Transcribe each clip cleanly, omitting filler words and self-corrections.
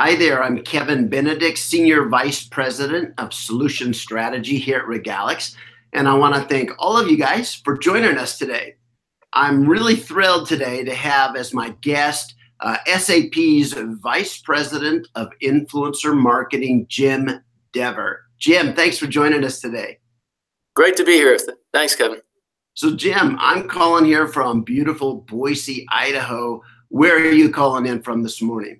Hi there, I'm Kevin Benedict, Senior Vice President of Solution Strategy here at Regalix, and I want to thank all of you guys for joining us today. I'm really thrilled today to have as my guest SAP's Vice President of Influencer Marketing, Jim Dever. Jim, thanks for joining us today. Great to be here. Thanks, Kevin. So Jim, I'm calling here from beautiful Boise, Idaho. Where are you calling in from this morning?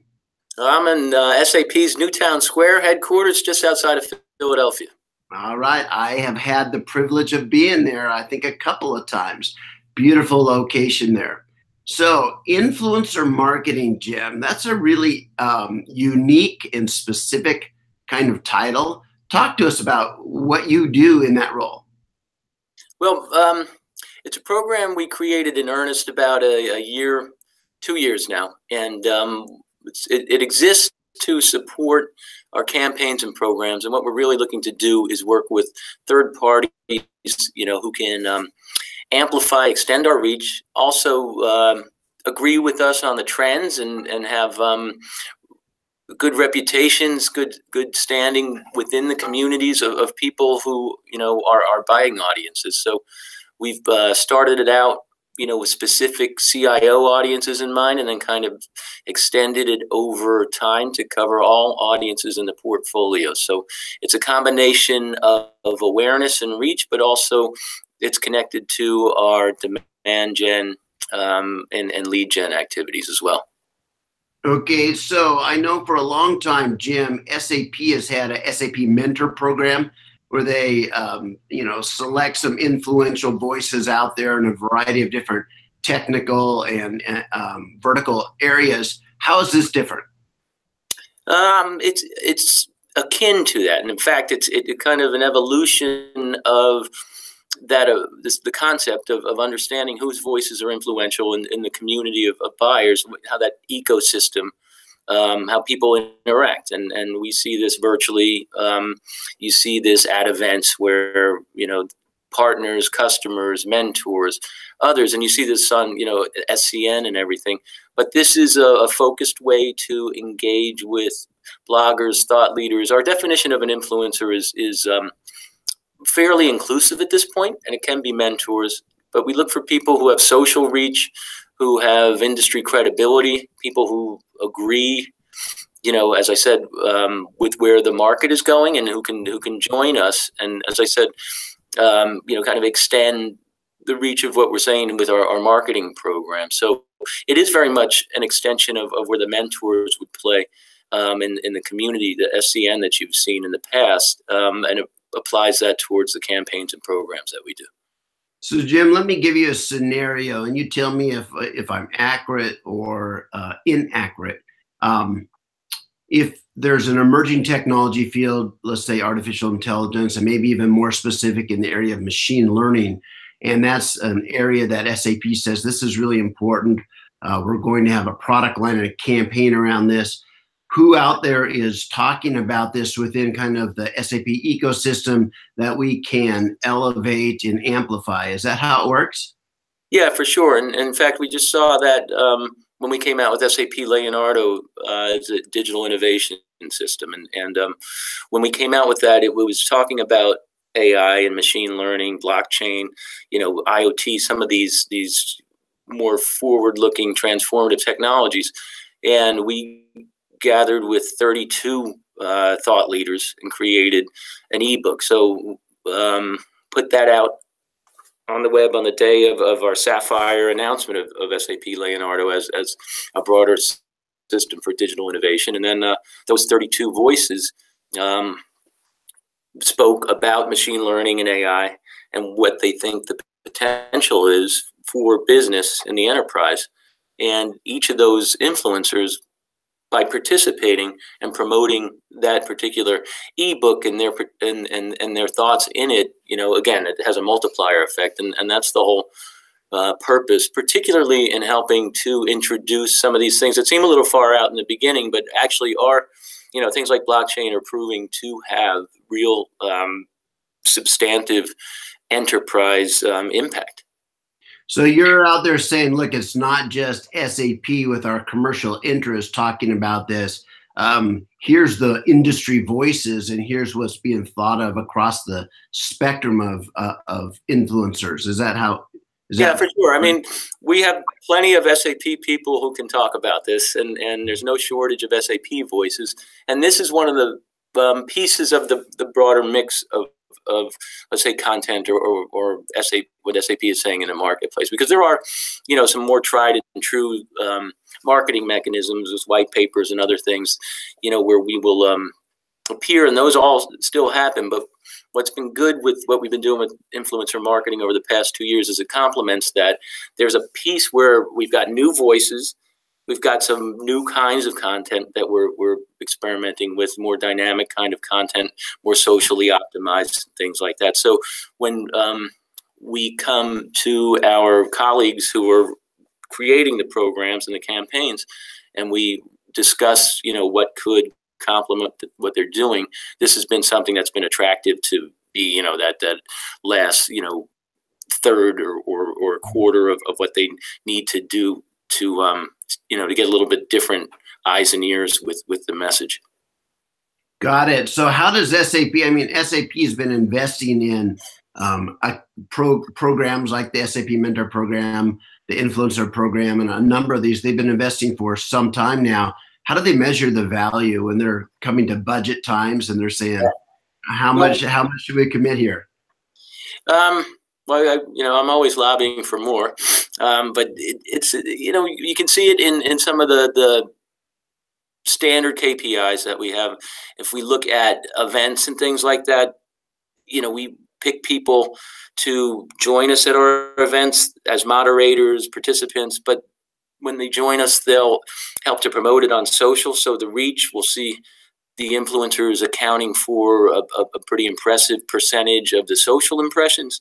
I'm in SAP's Newtown Square headquarters just outside of Philadelphia. All right. I have had the privilege of being there, I think, a couple of times. Beautiful location there. So influencer marketing, Jim, that's a really unique and specific kind of title. Talk to us about what you do in that role. Well, it's a program we created in earnest about a year, 2 years now. And it exists to support our campaigns and programs. And what we're really looking to do is work with third parties, who can amplify, extend our reach, also agree with us on the trends and have good reputations, good standing within the communities of people who, are our buying audiences. So we've started it out with specific CIO audiences in mind, and then kind of extended it over time to cover all audiences in the portfolio. So it's a combination of awareness and reach, but also it's connected to our demand gen and lead gen activities as well. Okay, so I know for a long time, Jim, SAP has had a SAP Mentor Program where they, select some influential voices out there in a variety of different technical and vertical areas. How is this different? It's akin to that, and in fact, it's kind of an evolution of that. The concept of understanding whose voices are influential in the community of buyers, how that ecosystem. How people interact, and we see this virtually. You see this at events where partners, customers, mentors, others, and you see this on SCN and everything. But this is a focused way to engage with bloggers, thought leaders. Our definition of an influencer is fairly inclusive at this point, and it can be mentors. But we look for people who have social reach, who have industry credibility, people who agree, as I said, with where the market is going, and who can join us. And as I said, kind of extend the reach of what we're saying with our marketing program. So it is very much an extension of where the mentors would play in the community, the SCN that you've seen in the past, and it applies that towards the campaigns and programs that we do. So Jim, let me give you a scenario, and you tell me if I'm accurate or inaccurate. If there's an emerging technology field, let's say artificial intelligence, and maybe even more specific in the area of machine learning, and that's an area that SAP says this is really important. We're going to have a product line and a campaign around this. Who out there is talking about this within kind of the SAP ecosystem that we can elevate and amplify? Is that how it works? Yeah, for sure. And in fact, we just saw that when we came out with SAP Leonardo as a digital innovation system. And when we came out with that, it was talking about AI and machine learning, blockchain, IoT, some of these more forward-looking transformative technologies. And we gathered with 32 thought leaders and created an ebook. So put that out on the web on the day of our Sapphire announcement of SAP Leonardo as a broader system for digital innovation. And then those 32 voices spoke about machine learning and AI and what they think the potential is for business in the enterprise. And each of those influencers, by participating and promoting that particular ebook and their thoughts in it, again, it has a multiplier effect, and that's the whole purpose, particularly in helping to introduce some of these things that seem a little far out in the beginning, but actually are, things like blockchain are proving to have real substantive enterprise impact. So you're out there saying, look, it's not just SAP with our commercial interest talking about this. here's the industry voices and here's what's being thought of across the spectrum of influencers. Is that how? Yeah, for sure. I mean, we have plenty of SAP people who can talk about this, and there's no shortage of SAP voices. And this is one of the pieces of the broader mix of let's say content or SAP, what SAP is saying in the marketplace, because there are, you know, some more tried and true marketing mechanisms with white papers and other things, you know, where we will appear, and those all still happen. But what's been good with what we've been doing with influencer marketing over the past 2 years is it complements that. There's a piece where we've got new voices, we've got some new kinds of content that we're experimenting with, more dynamic kind of content, more socially optimized, things like that. So when we come to our colleagues who are creating the programs and the campaigns, and we discuss, you know, what could complement what they're doing, this has been something that's been attractive to be, you know, that last, you know, third or a quarter of what they need to do to you know, to get a little bit different eyes and ears with the message. Got it. So how does SAP, I mean, SAP has been investing in programs like the SAP Mentor Program, the Influencer Program, and a number of these they've been investing for some time now. How do they measure the value when they're coming to budget times and they're saying, how much should we commit here? Well, you know, I'm always lobbying for more, but it's, you know, you can see it in some of the standard KPIs that we have. If we look at events and things like that, you know, we pick people to join us at our events as moderators, participants, but when they join us, they'll help to promote it on social. So the reach, we'll see the influencers accounting for a pretty impressive percentage of the social impressions.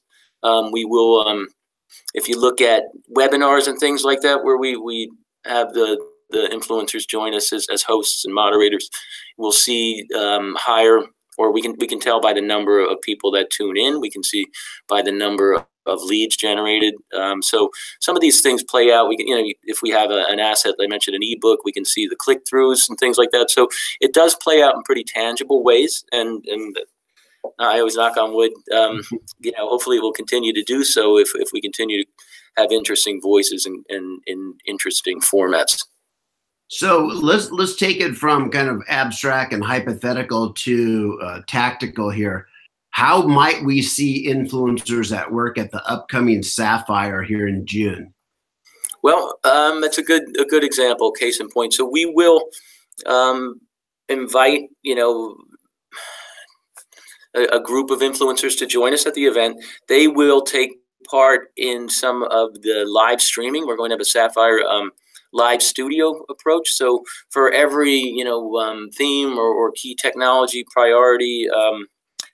We will, if you look at webinars and things like that, where we have the influencers join us as hosts and moderators, we'll see higher, or we can tell by the number of people that tune in. We can see by the number of leads generated. So some of these things play out. We can, you know, if we have an asset, I mentioned an ebook, we can see the click-throughs and things like that. So it does play out in pretty tangible ways, and I always knock on wood. You know, hopefully it will continue to do so if we continue to have interesting voices and interesting formats. So let's take it from kind of abstract and hypothetical to tactical here. How might we see influencers at work at the upcoming Sapphire here in June? Well, that's a good example, case in point. So we will invite, you know, a group of influencers to join us at the event. They will take part in some of the live streaming. We're going to have a Sapphire live studio approach. So for every, you know, theme or key technology priority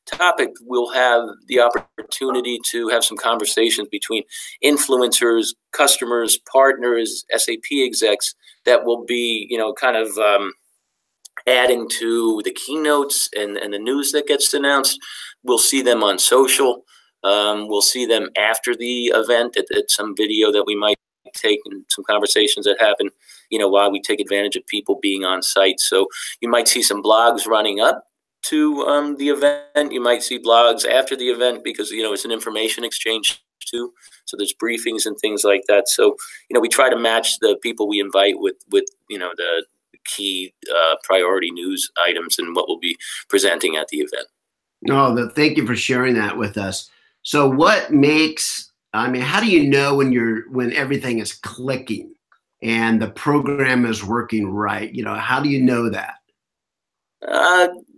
topic, we'll have the opportunity to have some conversations between influencers, customers, partners, SAP execs that will be, you know, kind of adding to the keynotes and the news that gets announced. We'll see them on social. We'll see them after the event at some video that we might take, and some conversations that happen, you know, while we take advantage of people being on site. So you might see some blogs running up to the event. You might see blogs after the event because, you know, it's an information exchange too. So there's briefings and things like that. So, you know, we try to match the people we invite with you know, the key priority news items and what we'll be presenting at the event. No, thank you for sharing that with us. So what makes, I mean, how do you know when everything is clicking and the program is working right? You know, how do you know that?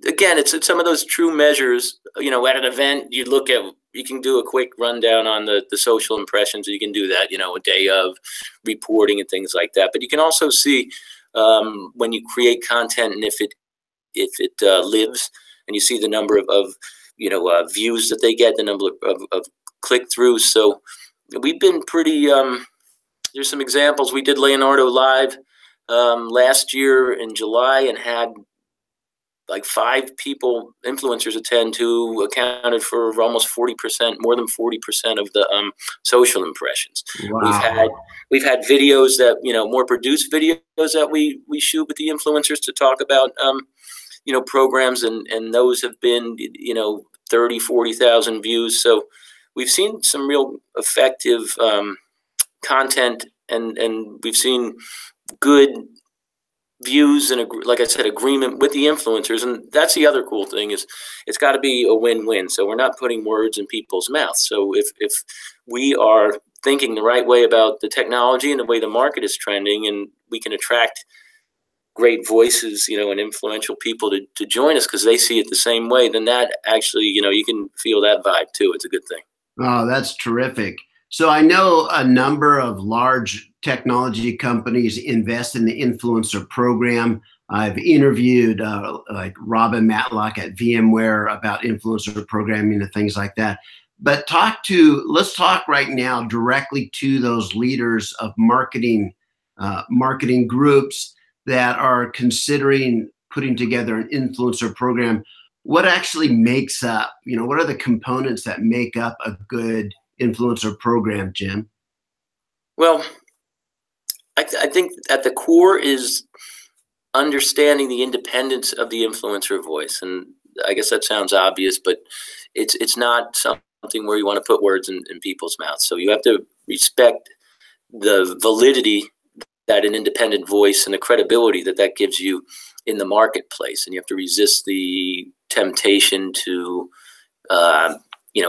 Again, it's some of those true measures. You know, at an event, you can do a quick rundown on the social impressions. You can do that, you know, a day of reporting and things like that. But you can also see when you create content, and if it lives, and you see the number of you know, views that they get, the number of click-throughs. So we've been pretty, there's some examples. We did Leonardo Live last year in July and had like 5 people, influencers attend, who accounted for almost 40%, more than 40% of the social impressions. Wow. We've had videos that, more produced videos that we shoot with the influencers to talk about, programs, and those have been, 30, 40,000 views. So we've seen some real effective content, and we've seen good views and, like I said, agreement with the influencers. And that's the other cool thing, is it's got to be a win-win. So we're not putting words in people's mouths. So if we are thinking the right way about the technology and the way the market is trending, and we can attract great voices, and influential people to join us because they see it the same way, then that actually, you can feel that vibe too. It's a good thing. Oh, that's terrific. So I know a number of large technology companies invest in the influencer program. I've interviewed like Robin Matlock at VMware about influencer programming and things like that. But let's talk right now directly to those leaders of marketing groups that are considering putting together an influencer program. What actually makes up, what are the components that make up a good influencer program, Jim? Well, I think at the core is understanding the independence of the influencer voice. And I guess that sounds obvious, but it's not something where you want to put words in people's mouths. So you have to respect the validity that an independent voice and the credibility that gives you in the marketplace. And you have to resist the temptation to,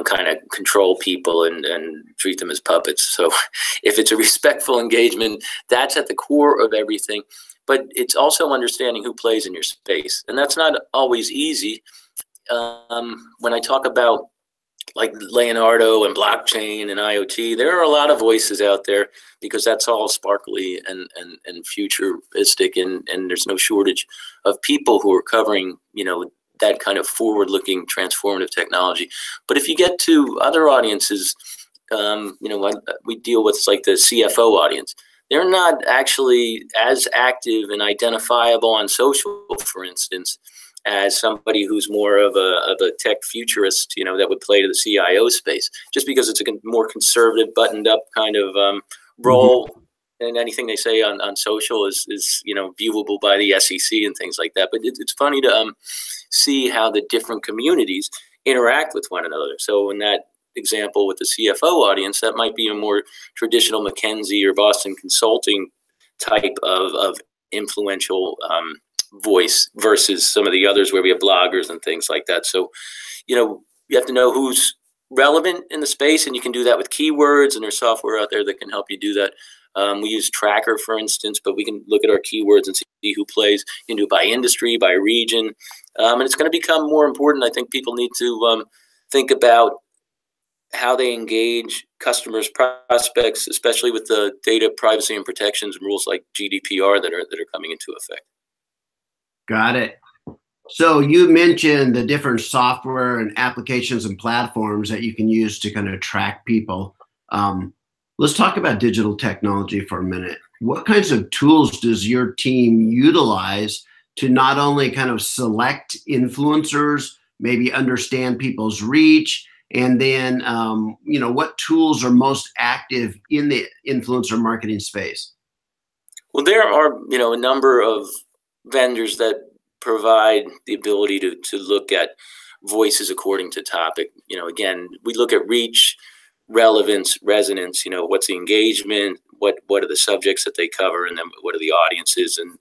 kind of control people and treat them as puppets. So if it's a respectful engagement, that's at the core of everything. But it's also understanding who plays in your space. And that's not always easy. When I talk about like Leonardo and blockchain and IoT, there are a lot of voices out there because that's all sparkly and futuristic, and there's no shortage of people who are covering, that kind of forward-looking transformative technology. But if you get to other audiences, we deal with like the CFO audience. They're not actually as active and identifiable on social, for instance, as somebody who's more of a tech futurist, that would play to the CIO space, just because it's a more conservative, buttoned up kind of role. Mm-hmm. And anything they say on social is viewable by the SEC and things like that. But it's funny to see how the different communities interact with one another. So in that example with the CFO audience, that might be a more traditional McKinsey or Boston Consulting type of influential voice versus some of the others where we have bloggers and things like that. So, you have to know who's relevant in the space, and you can do that with keywords, and there's software out there that can help you do that. We use Tracker, for instance, but we can look at our keywords and see who plays. You can do it by industry, by region, and it's going to become more important. I think people need to think about how they engage customers, prospects, especially with the data privacy and protections and rules like GDPR that are coming into effect. Got it. So you mentioned the different software and applications and platforms that you can use to kind of track people. Let's talk about digital technology for a minute. What kinds of tools does your team utilize to not only kind of select influencers, maybe understand people's reach, and then, what tools are most active in the influencer marketing space? Well, there are, a number of vendors that provide the ability to look at voices according to topic. Again, we look at reach, relevance, resonance, what's the engagement, what are the subjects that they cover, and then what are the audiences. And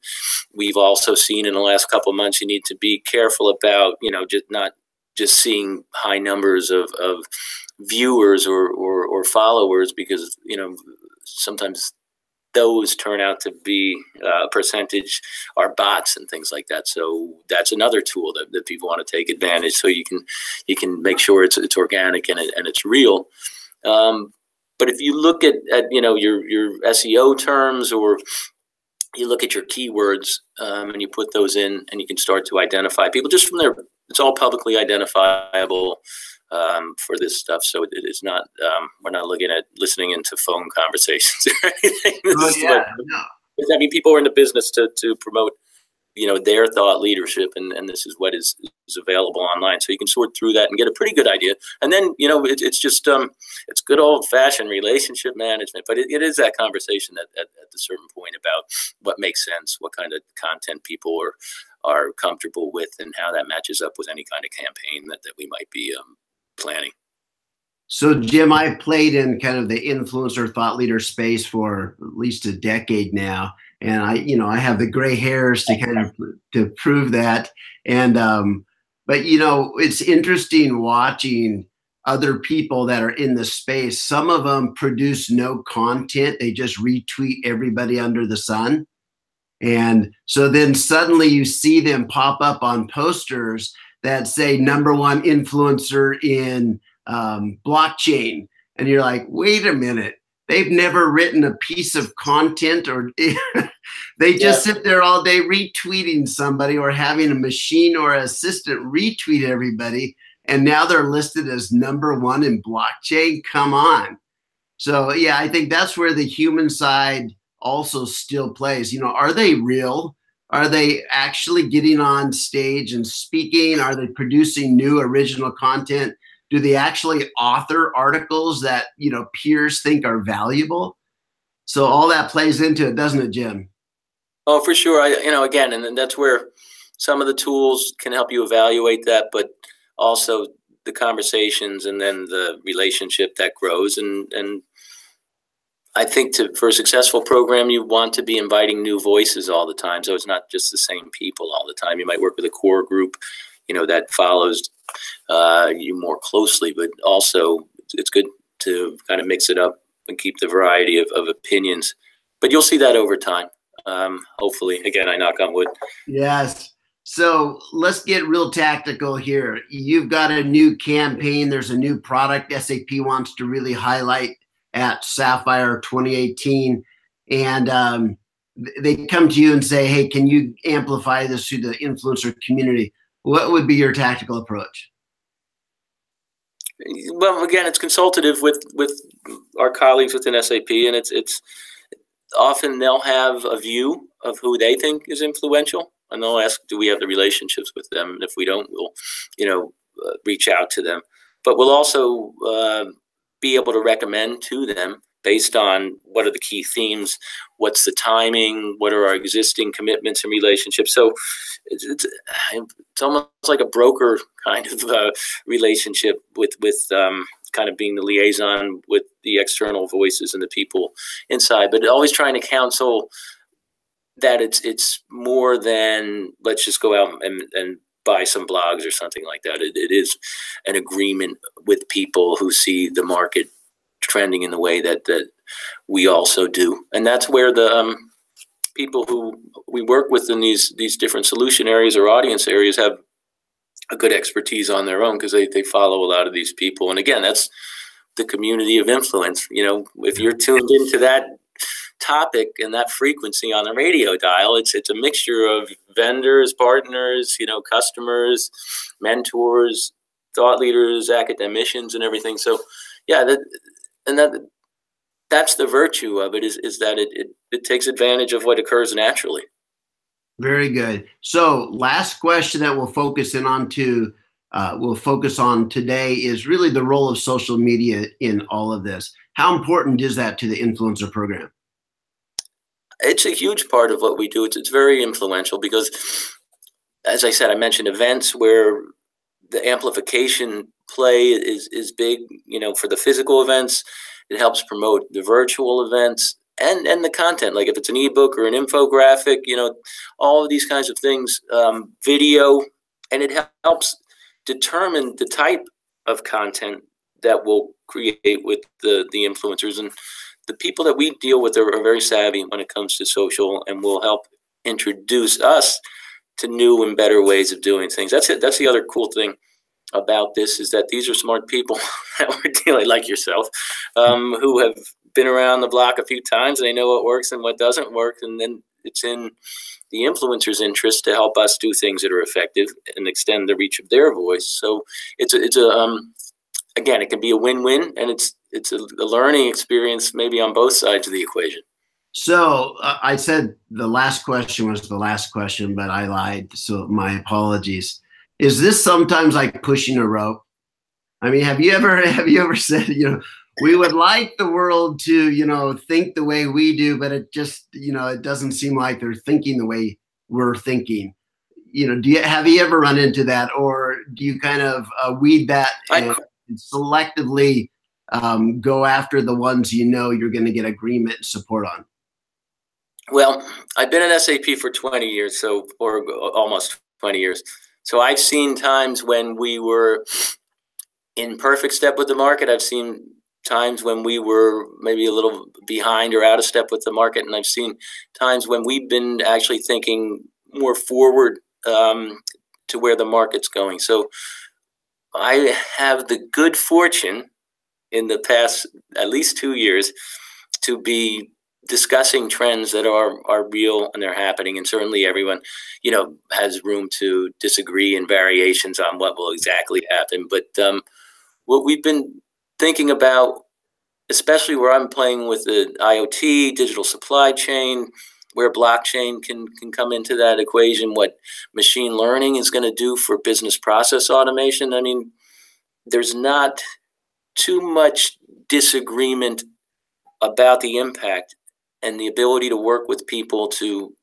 we've also seen in the last couple of months, you need to be careful about, just not just seeing high numbers of viewers or followers, because, sometimes those turn out to be a percentage are bots and things like that. So that's another tool that people want to take advantage. So you can make sure it's organic and it's real. But if you look at your SEO terms, or you look at your keywords and you put those in, and you can start to identify people just from there. It's all publicly identifiable for this stuff. So it is not, we're not listening into phone conversations or anything. Oh, yeah. No. I mean, people are in the business to promote their thought leadership, and this is what is available online. So you can sort through that and get a pretty good idea. And then, it's just, it's good old fashioned relationship management, but it is that conversation at a certain point about what makes sense, what kind of content people are comfortable with, and how that matches up with any kind of campaign that we might be planning. So, Jim, I played in kind of the influencer thought leader space for at least a decade now, and I have the gray hairs to kind of to prove that. And but it's interesting watching other people that are in the space. Some of them produce no content; they just retweet everybody under the sun. And so then suddenly you see them pop up on posters that say #1 influencer in blockchain, and you're like, wait a minute, they've never written a piece of content, or they just sit there all day retweeting somebody, or having a machine or assistant retweet everybody, and now they're listed as #1 in blockchain. Come on. So yeah, I think that's where the human side also still plays. Are they real? Are they actually getting on stage and speaking? Are they producing new original content? Do they actually author articles that, peers think are valuable? So all that plays into it, doesn't it, Jim? Oh, for sure. Again, and then that's where some of the tools can help you evaluate that, but also the conversations and then the relationship that grows. And I think for a successful program, you want to be inviting new voices all the time. So it's not just the same people all the time. You might work with a core group, that follows you more closely, but also it's good to kind of mix it up and keep the variety of opinions. But you'll see that over time. Hopefully, again, I knock on wood. Yes. So let's get real tactical here. You've got a new campaign. There's a new product SAP wants to really highlight at Sapphire 2018. And they come to you and say, hey, can you amplify this through the influencer community? What would be your tactical approach? Well, again, it's consultative with our colleagues within SAP, and it's often they'll have a view of who they think is influential, and they'll ask, do we have the relationships with them? And if we don't, we'll reach out to them. But we'll also be able to recommend to them based on what are the key themes, what's the timing, what are our existing commitments and relationships. So it's almost like a broker kind of relationship with kind of being the liaison with the external voices and the people inside, but always trying to counsel that it's more than let's just go out and buy some blogs or something like that. It is an agreement with people who see the market trending in the way that we also do. And that's where the people who we work with in these different solution areas or audience areas have a good expertise on their own, because they follow a lot of these people. And again, that's the community of influence. If you're tuned into that topic and that frequency on the radio dial, it's a mixture of vendors, partners, customers, mentors, thought leaders, academicians, and everything. So yeah, that's the virtue of it, is that it takes advantage of what occurs naturally. Very good. So last question that we'll focus on today is really the role of social media in all of this. How important is that to the influencer program? It's a huge part of what we do. It's very influential because, as I said, I mentioned events where the amplification play is big. For the physical events, it helps promote the virtual events and the content. Like if it's an ebook or an infographic, all of these kinds of things, video, and it helps determine the type of content that we'll create with the influencers. And the people that we deal with are very savvy when it comes to social, and will help introduce us to new and better ways of doing things. That's it. That's the other cool thing about this, is that these are smart people that we're dealing, like yourself, who have been around the block a few times, and they know what works and what doesn't work. And then it's in the influencer's interest to help us do things that are effective and extend the reach of their voice. So again, it can be a win-win, and it's a learning experience maybe on both sides of the equation. So I said the last question was the last question, but I lied. So my apologies. Is this sometimes like pushing a rope? I mean, have you ever said, we would like the world to, think the way we do, but it just, it doesn't seem like they're thinking the way we're thinking. Have you ever run into that, or do you kind of weed that and selectively go after the ones you're going to get agreement and support on? Well, I've been in SAP for 20 years, or almost 20 years. So I've seen times when we were in perfect step with the market. I've seen times when we were maybe a little behind or out of step with the market. And I've seen times when we've been actually thinking more forward to where the market's going. So I have the good fortune in the past at least 2 years to be discussing trends that are real and they're happening, and certainly everyone has room to disagree and variations on what will exactly happen. But what we've been thinking about, especially where I'm playing with the IoT, digital supply chain, where blockchain can come into that equation, what machine learning is going to do for business process automation. I mean, there's not too much disagreement about the impact and the ability to work with people to,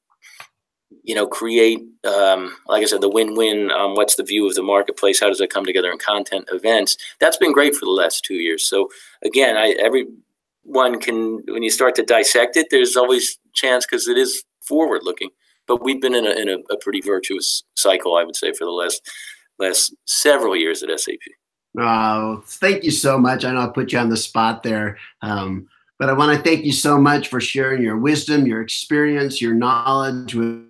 create, like I said, the win-win. What's the view of the marketplace? How does that come together in content events? That's been great for the last 2 years. So again, everyone can, when you start to dissect it, there's always chance because it is forward-looking. But we've been in a pretty virtuous cycle, I would say, for the last several years at SAP. Thank you so much. I know I put you on the spot there. But I want to thank you so much for sharing your wisdom, your experience, your knowledge with